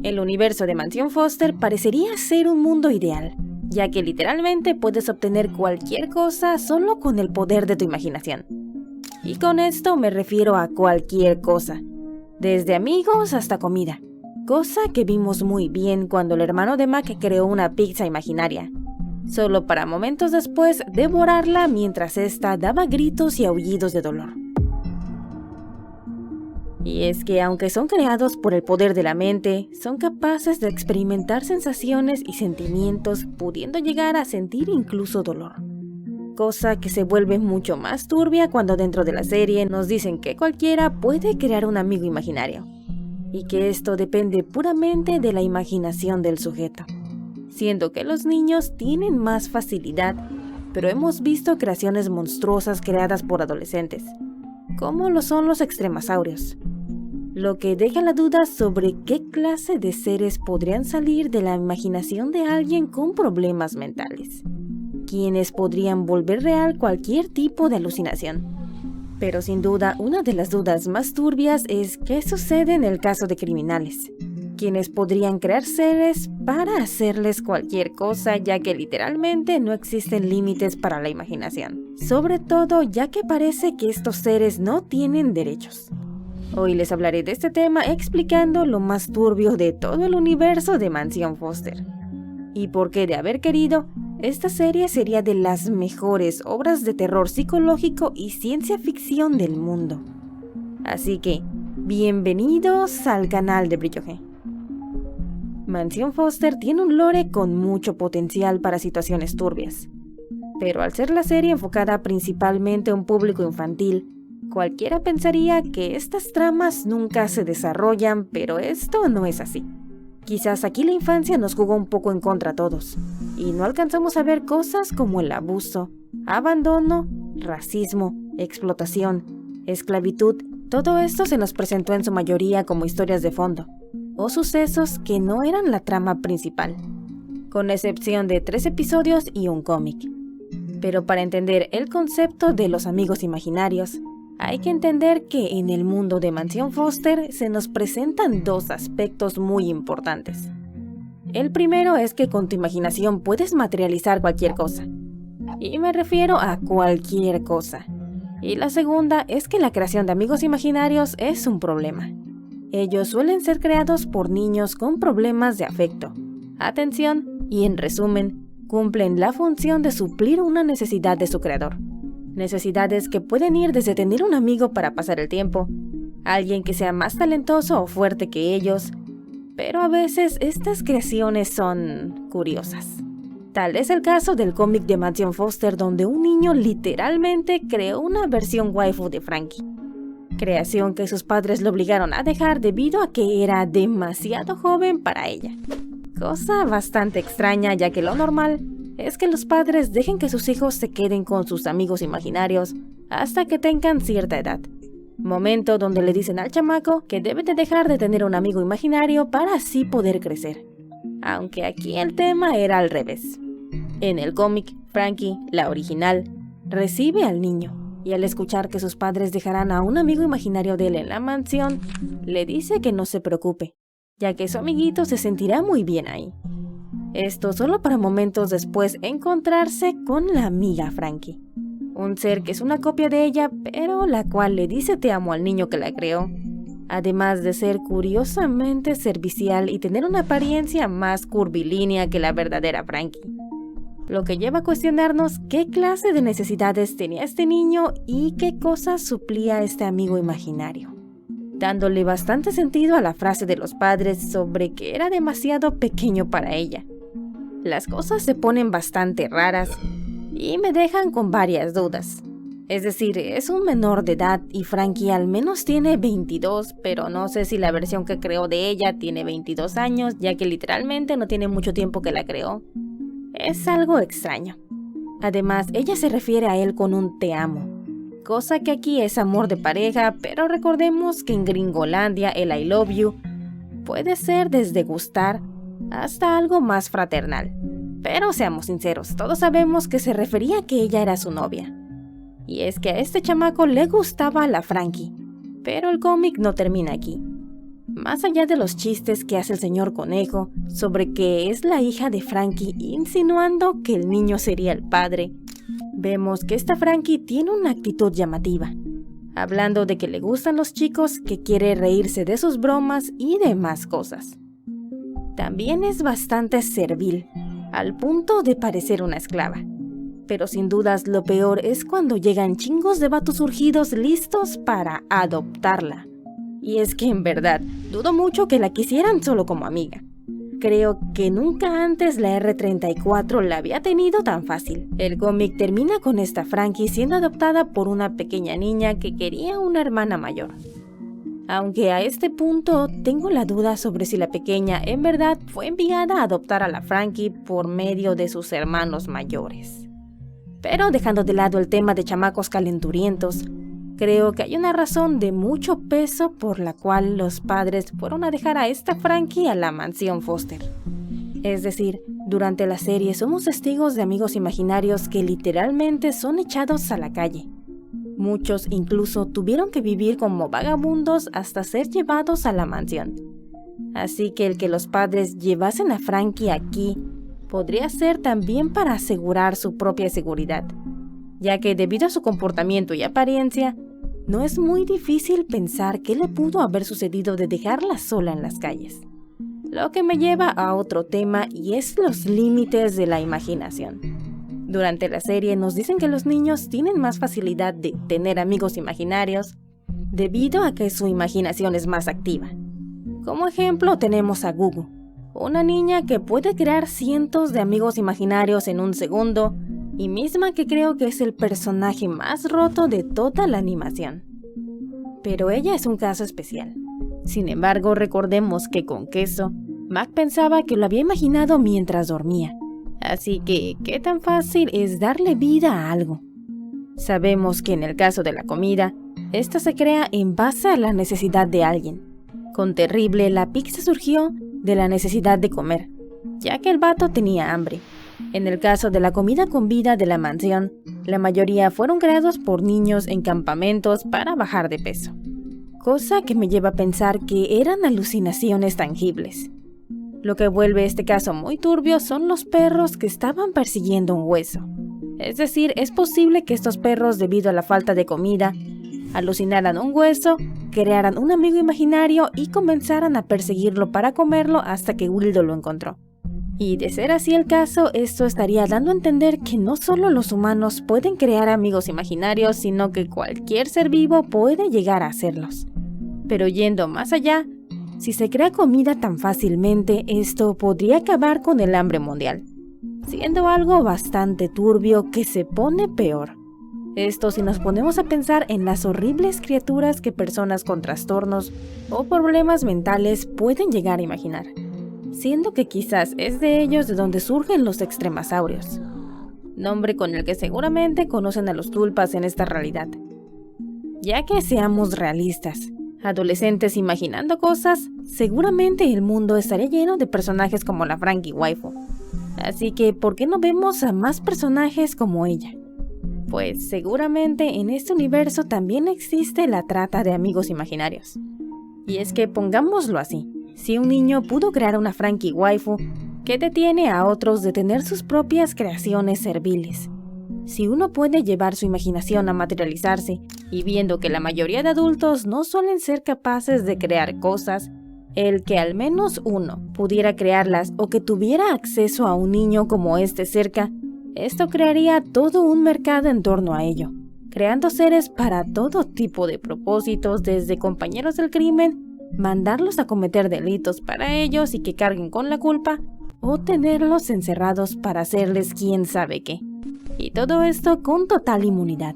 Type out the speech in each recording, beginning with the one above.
El universo de Mansión Foster parecería ser un mundo ideal, ya que literalmente puedes obtener cualquier cosa solo con el poder de tu imaginación. Y con esto me refiero a cualquier cosa, desde amigos hasta comida, cosa que vimos muy bien cuando el hermano de Mac creó una pizza imaginaria, solo para momentos después devorarla mientras ésta daba gritos y aullidos de dolor. Y es que aunque son creados por el poder de la mente, son capaces de experimentar sensaciones y sentimientos, pudiendo llegar a sentir incluso dolor. Cosa que se vuelve mucho más turbia cuando dentro de la serie nos dicen que cualquiera puede crear un amigo imaginario, y que esto depende puramente de la imaginación del sujeto, siendo que los niños tienen más facilidad, pero hemos visto creaciones monstruosas creadas por adolescentes, como lo son los extremasaurios, lo que deja la duda sobre qué clase de seres podrían salir de la imaginación de alguien con problemas mentales, quienes podrían volver real cualquier tipo de alucinación. Pero sin duda, una de las dudas más turbias es qué sucede en el caso de criminales, quienes podrían crear seres para hacerles cualquier cosa, ya que literalmente no existen límites para la imaginación, sobre todo ya que parece que estos seres no tienen derechos. Hoy les hablaré de este tema explicando lo más turbio de todo el universo de Mansión Foster, y por qué de haber querido, esta serie sería de las mejores obras de terror psicológico y ciencia ficción del mundo. Así que, bienvenidos al canal de Brillo G. Mansión Foster tiene un lore con mucho potencial para situaciones turbias, pero al ser la serie enfocada principalmente a un público infantil, cualquiera pensaría que estas tramas nunca se desarrollan, pero esto no es así. Quizás aquí la infancia nos jugó un poco en contra a todos, y no alcanzamos a ver cosas como el abuso, abandono, racismo, explotación, esclavitud. Todo esto se nos presentó en su mayoría como historias de fondo, o sucesos que no eran la trama principal, con excepción de 3 episodios y un cómic. Pero para entender el concepto de los amigos imaginarios, hay que entender que en el mundo de Mansión Foster se nos presentan 2 aspectos muy importantes. El primero es que con tu imaginación puedes materializar cualquier cosa, y me refiero a cualquier cosa. Y la segunda es que la creación de amigos imaginarios es un problema. Ellos suelen ser creados por niños con problemas de afecto, atención y, en resumen, cumplen la función de suplir una necesidad de su creador. Necesidades que pueden ir desde tener un amigo para pasar el tiempo, alguien que sea más talentoso o fuerte que ellos, pero a veces estas creaciones son curiosas. Tal es el caso del cómic de Mansión Foster, donde un niño literalmente creó una versión waifu de Frankie, creación que sus padres lo obligaron a dejar debido a que era demasiado joven para ella. Cosa bastante extraña, ya que lo normal es que los padres dejen que sus hijos se queden con sus amigos imaginarios hasta que tengan cierta edad, momento donde le dicen al chamaco que debe de dejar de tener un amigo imaginario para así poder crecer, aunque aquí el tema era al revés. En el cómic, Frankie, la original, recibe al niño, y al escuchar que sus padres dejarán a un amigo imaginario de él en la mansión, le dice que no se preocupe, ya que su amiguito se sentirá muy bien ahí. Esto solo para momentos después encontrarse con la amiga Frankie, un ser que es una copia de ella, pero la cual le dice te amo al niño que la creó, además de ser curiosamente servicial y tener una apariencia más curvilínea que la verdadera Frankie. Lo que lleva a cuestionarnos qué clase de necesidades tenía este niño y qué cosas suplía este amigo imaginario, dándole bastante sentido a la frase de los padres sobre que era demasiado pequeño para ella. Las cosas se ponen bastante raras y me dejan con varias dudas. Es decir, es un menor de edad y Frankie al menos tiene 22, pero no sé si la versión que creó de ella tiene 22 años, ya que literalmente no tiene mucho tiempo que la creó. Es algo extraño. Además, ella se refiere a él con un te amo, cosa que aquí es amor de pareja, pero recordemos que en Gringolandia el I love you puede ser desde gustar hasta algo más fraternal. Pero seamos sinceros, todos sabemos que se refería a que ella era su novia. Y es que a este chamaco le gustaba la Frankie, pero el cómic no termina aquí. Más allá de los chistes que hace el señor Conejo sobre que es la hija de Frankie insinuando que el niño sería el padre, vemos que esta Frankie tiene una actitud llamativa, hablando de que le gustan los chicos, que quiere reírse de sus bromas y demás cosas. También es bastante servil, al punto de parecer una esclava. Pero sin dudas lo peor es cuando llegan chingos de vatos surgidos listos para adoptarla. Y es que en verdad, dudo mucho que la quisieran solo como amiga. Creo que nunca antes la R34 la había tenido tan fácil. El cómic termina con esta Frankie siendo adoptada por una pequeña niña que quería una hermana mayor. Aunque a este punto tengo la duda sobre si la pequeña en verdad fue enviada a adoptar a la Frankie por medio de sus hermanos mayores. Pero dejando de lado el tema de chamacos calenturientos, creo que hay una razón de mucho peso por la cual los padres fueron a dejar a esta Frankie a la mansión Foster. Es decir, durante la serie somos testigos de amigos imaginarios que literalmente son echados a la calle. Muchos incluso tuvieron que vivir como vagabundos hasta ser llevados a la mansión. Así que el que los padres llevasen a Frankie aquí podría ser también para asegurar su propia seguridad, ya que debido a su comportamiento y apariencia, no es muy difícil pensar qué le pudo haber sucedido de dejarla sola en las calles. Lo que me lleva a otro tema y es los límites de la imaginación. Durante la serie nos dicen que los niños tienen más facilidad de tener amigos imaginarios debido a que su imaginación es más activa. Como ejemplo tenemos a Gugu, una niña que puede crear cientos de amigos imaginarios en un segundo y misma que creo que es el personaje más roto de toda la animación. Pero ella es un caso especial. Sin embargo, recordemos que con Queso, Mac pensaba que lo había imaginado mientras dormía. Así que, ¿qué tan fácil es darle vida a algo? Sabemos que en el caso de la comida, esta se crea en base a la necesidad de alguien. Con Terrible, la pizza surgió de la necesidad de comer, ya que el vato tenía hambre. En el caso de la comida con vida de la mansión, la mayoría fueron creados por niños en campamentos para bajar de peso. Cosa que me lleva a pensar que eran alucinaciones tangibles. Lo que vuelve este caso muy turbio son los perros que estaban persiguiendo un hueso. Es decir, es posible que estos perros, debido a la falta de comida, alucinaran un hueso, crearan un amigo imaginario y comenzaran a perseguirlo para comerlo hasta que Wildo lo encontró. Y de ser así el caso, esto estaría dando a entender que no solo los humanos pueden crear amigos imaginarios, sino que cualquier ser vivo puede llegar a hacerlos. Pero yendo más allá, si se crea comida tan fácilmente, esto podría acabar con el hambre mundial, siendo algo bastante turbio que se pone peor. Esto si nos ponemos a pensar en las horribles criaturas que personas con trastornos o problemas mentales pueden llegar a imaginar, siendo que quizás es de ellos de donde surgen los extremasaurios, nombre con el que seguramente conocen a los tulpas en esta realidad. Ya que seamos realistas, adolescentes imaginando cosas, seguramente el mundo estaría lleno de personajes como la Frankie Waifu. Así que, ¿por qué no vemos a más personajes como ella? Pues seguramente en este universo también existe la trata de amigos imaginarios. Y es que pongámoslo así, si un niño pudo crear una Frankie Waifu, ¿qué detiene a otros de tener sus propias creaciones serviles? Si uno puede llevar su imaginación a materializarse, y viendo que la mayoría de adultos no suelen ser capaces de crear cosas, el que al menos uno pudiera crearlas o que tuviera acceso a un niño como este cerca, esto crearía todo un mercado en torno a ello, creando seres para todo tipo de propósitos, desde compañeros del crimen, mandarlos a cometer delitos para ellos y que carguen con la culpa, o tenerlos encerrados para hacerles quién sabe qué. Y todo esto con total inmunidad.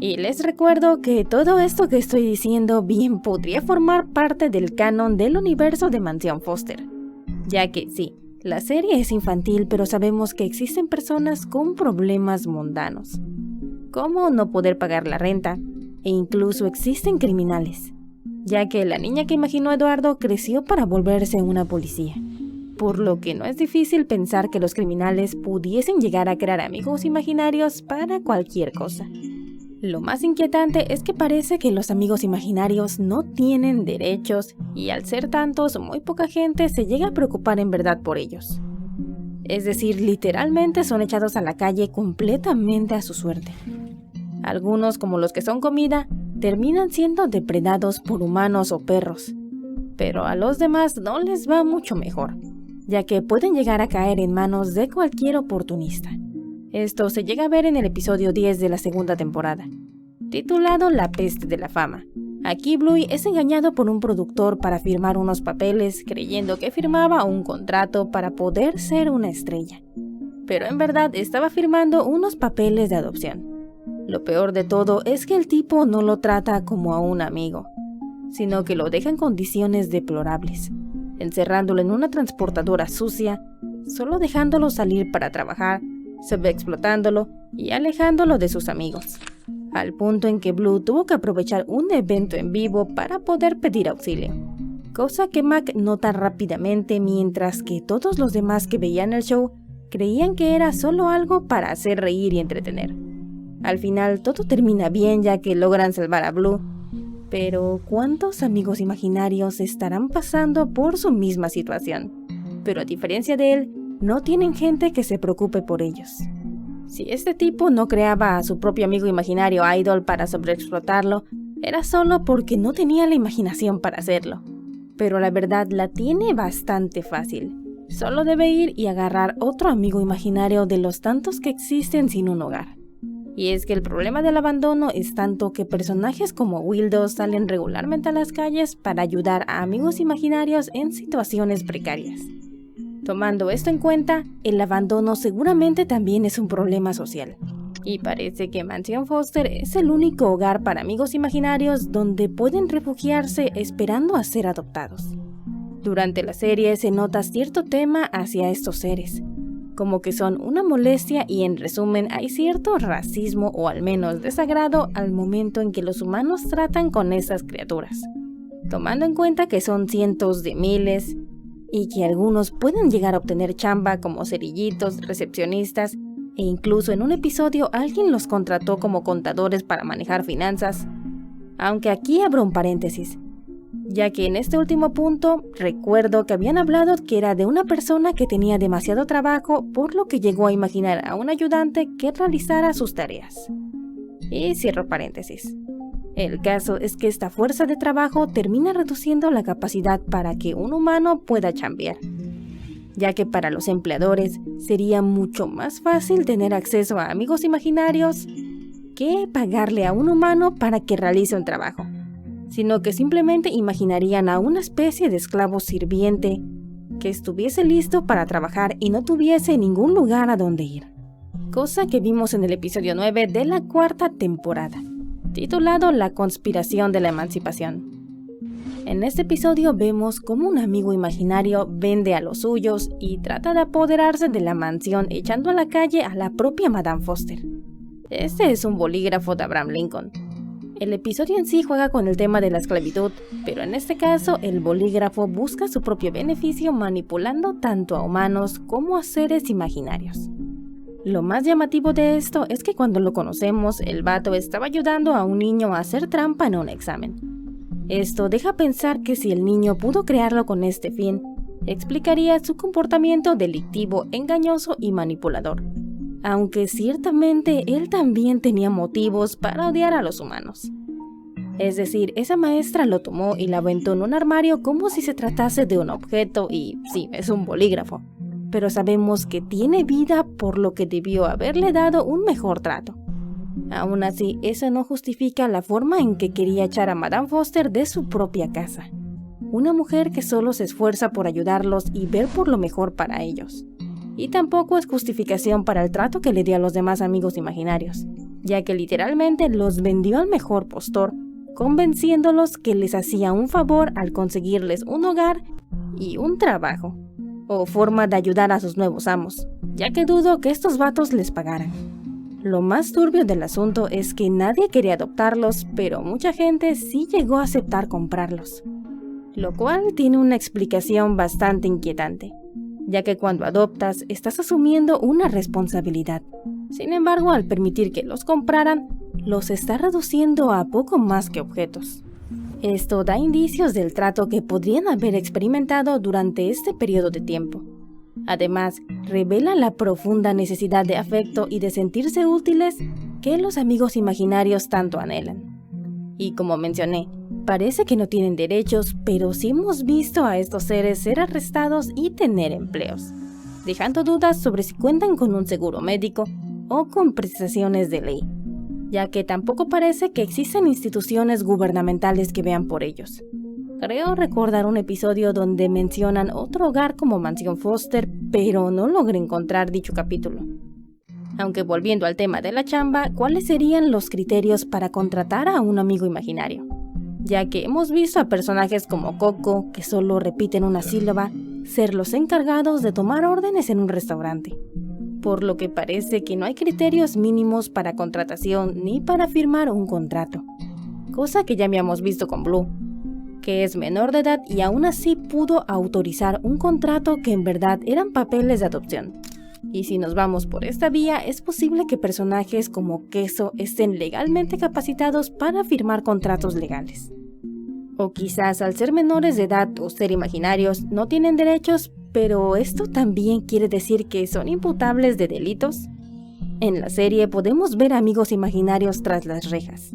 Y les recuerdo que todo esto que estoy diciendo bien podría formar parte del canon del universo de Mansión Foster. Ya que sí, la serie es infantil, pero sabemos que existen personas con problemas mundanos, como no poder pagar la renta, e incluso existen criminales, ya que la niña que imaginó Eduardo creció para volverse una policía. Por lo que no es difícil pensar que los criminales pudiesen llegar a crear amigos imaginarios para cualquier cosa. Lo más inquietante es que parece que los amigos imaginarios no tienen derechos y al ser tantos, muy poca gente se llega a preocupar en verdad por ellos. Es decir, literalmente son echados a la calle completamente a su suerte. Algunos, como los que son comida, terminan siendo depredados por humanos o perros, pero a los demás no les va mucho mejor, ya que pueden llegar a caer en manos de cualquier oportunista. Esto se llega a ver en el episodio 10 de la segunda temporada, titulado La peste de la fama. Aquí Bluey es engañado por un productor para firmar unos papeles creyendo que firmaba un contrato para poder ser una estrella, pero en verdad estaba firmando unos papeles de adopción. Lo peor de todo es que el tipo no lo trata como a un amigo, sino que lo deja en condiciones deplorables, encerrándolo en una transportadora sucia, solo dejándolo salir para trabajar, sobreexplotándolo y alejándolo de sus amigos, al punto en que Blue tuvo que aprovechar un evento en vivo para poder pedir auxilio, cosa que Mac nota rápidamente, mientras que todos los demás que veían el show creían que era solo algo para hacer reír y entretener. Al final todo termina bien ya que logran salvar a Blue, pero ¿cuántos amigos imaginarios estarán pasando por su misma situación? Pero a diferencia de él, no tienen gente que se preocupe por ellos. Si este tipo no creaba a su propio amigo imaginario Idol para sobreexplotarlo, era solo porque no tenía la imaginación para hacerlo. Pero la verdad la tiene bastante fácil. Solo debe ir y agarrar otro amigo imaginario de los tantos que existen sin un hogar. Y es que el problema del abandono es tanto que personajes como Wildo salen regularmente a las calles para ayudar a amigos imaginarios en situaciones precarias. Tomando esto en cuenta, el abandono seguramente también es un problema social. Y parece que Mansión Foster es el único hogar para amigos imaginarios donde pueden refugiarse esperando a ser adoptados. Durante la serie se nota cierto tema hacia estos seres, como que son una molestia y en resumen hay cierto racismo o al menos desagrado al momento en que los humanos tratan con esas criaturas, tomando en cuenta que son cientos de miles y que algunos pueden llegar a obtener chamba como cerillitos, recepcionistas e incluso en un episodio alguien los contrató como contadores para manejar finanzas. Aunque aquí abro un paréntesis, ya que en este último punto recuerdo que habían hablado que era de una persona que tenía demasiado trabajo, por lo que llegó a imaginar a un ayudante que realizara sus tareas. Y cierro paréntesis. El caso es que esta fuerza de trabajo termina reduciendo la capacidad para que un humano pueda chambear, ya que para los empleadores sería mucho más fácil tener acceso a amigos imaginarios que pagarle a un humano para que realice un trabajo, sino que simplemente imaginarían a una especie de esclavo sirviente que estuviese listo para trabajar y no tuviese ningún lugar a donde ir. Cosa que vimos en el episodio 9 de la cuarta temporada, titulado La conspiración de la emancipación. En este episodio vemos cómo un amigo imaginario vende a los suyos y trata de apoderarse de la mansión echando a la calle a la propia Madame Foster. Este es un bolígrafo de Abraham Lincoln. El episodio en sí juega con el tema de la esclavitud, pero en este caso el bolígrafo busca su propio beneficio manipulando tanto a humanos como a seres imaginarios. Lo más llamativo de esto es que cuando lo conocemos, el vato estaba ayudando a un niño a hacer trampa en un examen. Esto deja pensar que si el niño pudo crearlo con este fin, explicaría su comportamiento delictivo, engañoso y manipulador. Aunque ciertamente él también tenía motivos para odiar a los humanos. Es decir, esa maestra lo tomó y lo aventó en un armario como si se tratase de un objeto y sí, es un bolígrafo. Pero sabemos que tiene vida, por lo que debió haberle dado un mejor trato. Aún así, eso no justifica la forma en que quería echar a Madame Foster de su propia casa. Una mujer que solo se esfuerza por ayudarlos y ver por lo mejor para ellos. Y tampoco es justificación para el trato que le dio a los demás amigos imaginarios, ya que literalmente los vendió al mejor postor, convenciéndolos que les hacía un favor al conseguirles un hogar y un trabajo, o forma de ayudar a sus nuevos amos, ya que dudo que estos vatos les pagaran. Lo más turbio del asunto es que nadie quería adoptarlos, pero mucha gente sí llegó a aceptar comprarlos, lo cual tiene una explicación bastante inquietante, ya que cuando adoptas estás asumiendo una responsabilidad. Sin embargo, al permitir que los compraran, los está reduciendo a poco más que objetos. Esto da indicios del trato que podrían haber experimentado durante este periodo de tiempo. Además, revela la profunda necesidad de afecto y de sentirse útiles que los amigos imaginarios tanto anhelan. Y como mencioné, parece que no tienen derechos, pero sí hemos visto a estos seres ser arrestados y tener empleos, dejando dudas sobre si cuentan con un seguro médico o con prestaciones de ley, ya que tampoco parece que existan instituciones gubernamentales que vean por ellos. Creo recordar un episodio donde mencionan otro hogar como Mansión Foster, pero no logré encontrar dicho capítulo. Aunque volviendo al tema de la chamba, ¿cuáles serían los criterios para contratar a un amigo imaginario? Ya que hemos visto a personajes como Coco, que solo repiten una sílaba, ser los encargados de tomar órdenes en un restaurante. Por lo que parece que no hay criterios mínimos para contratación ni para firmar un contrato. Cosa que ya habíamos visto con Blue, que es menor de edad y aún así pudo autorizar un contrato que en verdad eran papeles de adopción. Y si nos vamos por esta vía, es posible que personajes como Queso estén legalmente capacitados para firmar contratos legales. O quizás al ser menores de edad o ser imaginarios no tienen derechos, pero ¿esto también quiere decir que son imputables de delitos? En la serie podemos ver amigos imaginarios tras las rejas,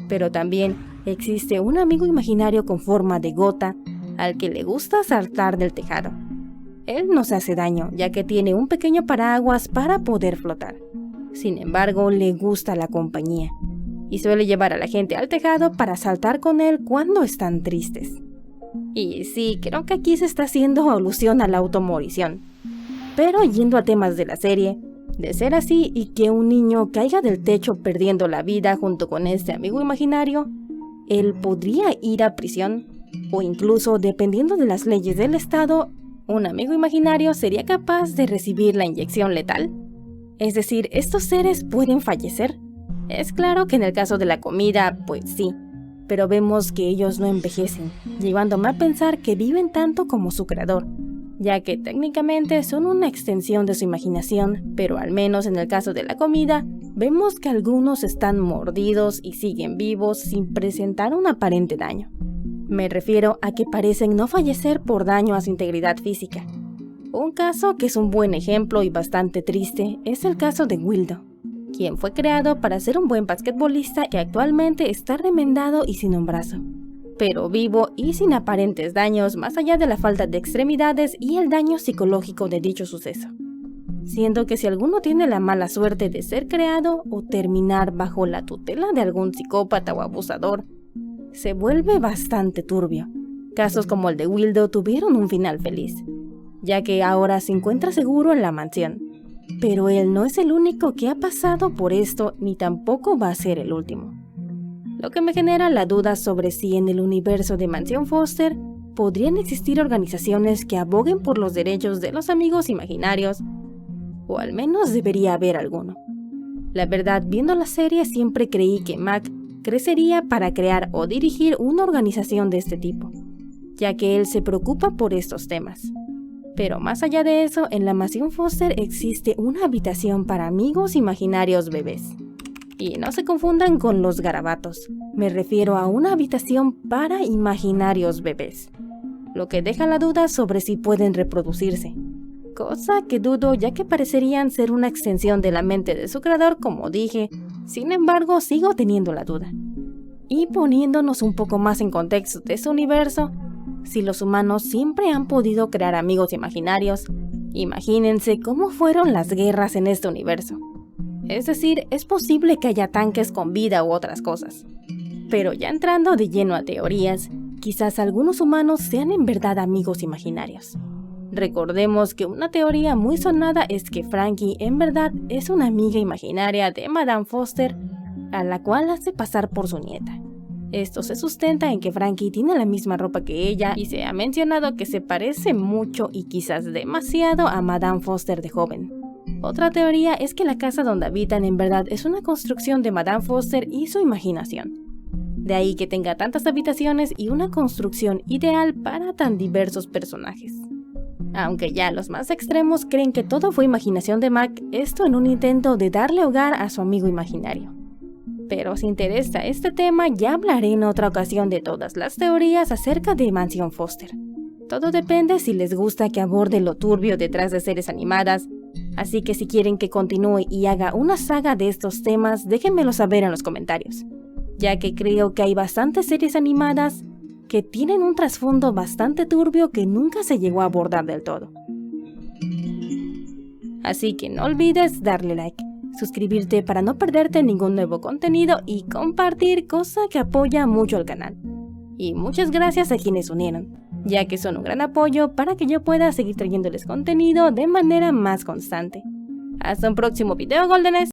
pero también existe un amigo imaginario con forma de gota al que le gusta saltar del tejado. Él no se hace daño, ya que tiene un pequeño paraguas para poder flotar. Sin embargo, le gusta la compañía y suele llevar a la gente al tejado para saltar con él cuando están tristes. Y sí, creo que aquí se está haciendo alusión a la automorición. Pero yendo a temas de la serie, de ser así y que un niño caiga del techo perdiendo la vida junto con este amigo imaginario, él podría ir a prisión, o incluso, dependiendo de las leyes del estado, un amigo imaginario sería capaz de recibir la inyección letal. Es decir, ¿estos seres pueden fallecer? Es claro que en el caso de la comida, pues sí, pero vemos que ellos no envejecen, llevándome a pensar que viven tanto como su creador, ya que técnicamente son una extensión de su imaginación, pero al menos en el caso de la comida, vemos que algunos están mordidos y siguen vivos sin presentar un aparente daño. Me refiero a que parecen no fallecer por daño a su integridad física. Un caso que es un buen ejemplo y bastante triste es el caso de Wildo, quien fue creado para ser un buen basquetbolista que actualmente está remendado y sin un brazo, pero vivo y sin aparentes daños más allá de la falta de extremidades y el daño psicológico de dicho suceso. Siendo que si alguno tiene la mala suerte de ser creado o terminar bajo la tutela de algún psicópata o abusador, se vuelve bastante turbio. Casos como el de Wildo tuvieron un final feliz, ya que ahora se encuentra seguro en la mansión. Pero él no es el único que ha pasado por esto, ni tampoco va a ser el último. Lo que me genera la duda sobre si en el universo de Mansión Foster podrían existir organizaciones que aboguen por los derechos de los amigos imaginarios, o al menos debería haber alguno. La verdad, viendo la serie siempre creí que Mac crecería para crear o dirigir una organización de este tipo, ya que él se preocupa por estos temas. Pero más allá de eso, en la Mansión Foster existe una habitación para amigos imaginarios bebés. Y no se confundan con los garabatos, me refiero a una habitación para imaginarios bebés, lo que deja la duda sobre si pueden reproducirse. Cosa que dudo, ya que parecerían ser una extensión de la mente de su creador, como dije. Sin embargo, sigo teniendo la duda. Y poniéndonos un poco más en contexto de este universo, si los humanos siempre han podido crear amigos imaginarios, imagínense cómo fueron las guerras en este universo. Es decir, es posible que haya tanques con vida u otras cosas. Pero ya entrando de lleno a teorías, quizás algunos humanos sean en verdad amigos imaginarios. Recordemos que una teoría muy sonada es que Frankie en verdad es una amiga imaginaria de Madame Foster, a la cual hace pasar por su nieta. Esto se sustenta en que Frankie tiene la misma ropa que ella y se ha mencionado que se parece mucho y quizás demasiado a Madame Foster de joven. Otra teoría es que la casa donde habitan en verdad es una construcción de Madame Foster y su imaginación. De ahí que tenga tantas habitaciones y una construcción ideal para tan diversos personajes. Aunque ya los más extremos creen que todo fue imaginación de Mac, esto en un intento de darle hogar a su amigo imaginario. Pero si interesa este tema, ya hablaré en otra ocasión de todas las teorías acerca de Mansión Foster. Todo depende si les gusta que aborde lo turbio detrás de series animadas, así que si quieren que continúe y haga una saga de estos temas, déjenmelo saber en los comentarios, ya que creo que hay bastantes series animadas que tienen un trasfondo bastante turbio que nunca se llegó a abordar del todo. Así que no olvides darle like, suscribirte para no perderte ningún nuevo contenido y compartir, cosa que apoya mucho al canal. Y muchas gracias a quienes unieron, ya que son un gran apoyo para que yo pueda seguir trayéndoles contenido de manera más constante. Hasta un próximo video, Goldenes.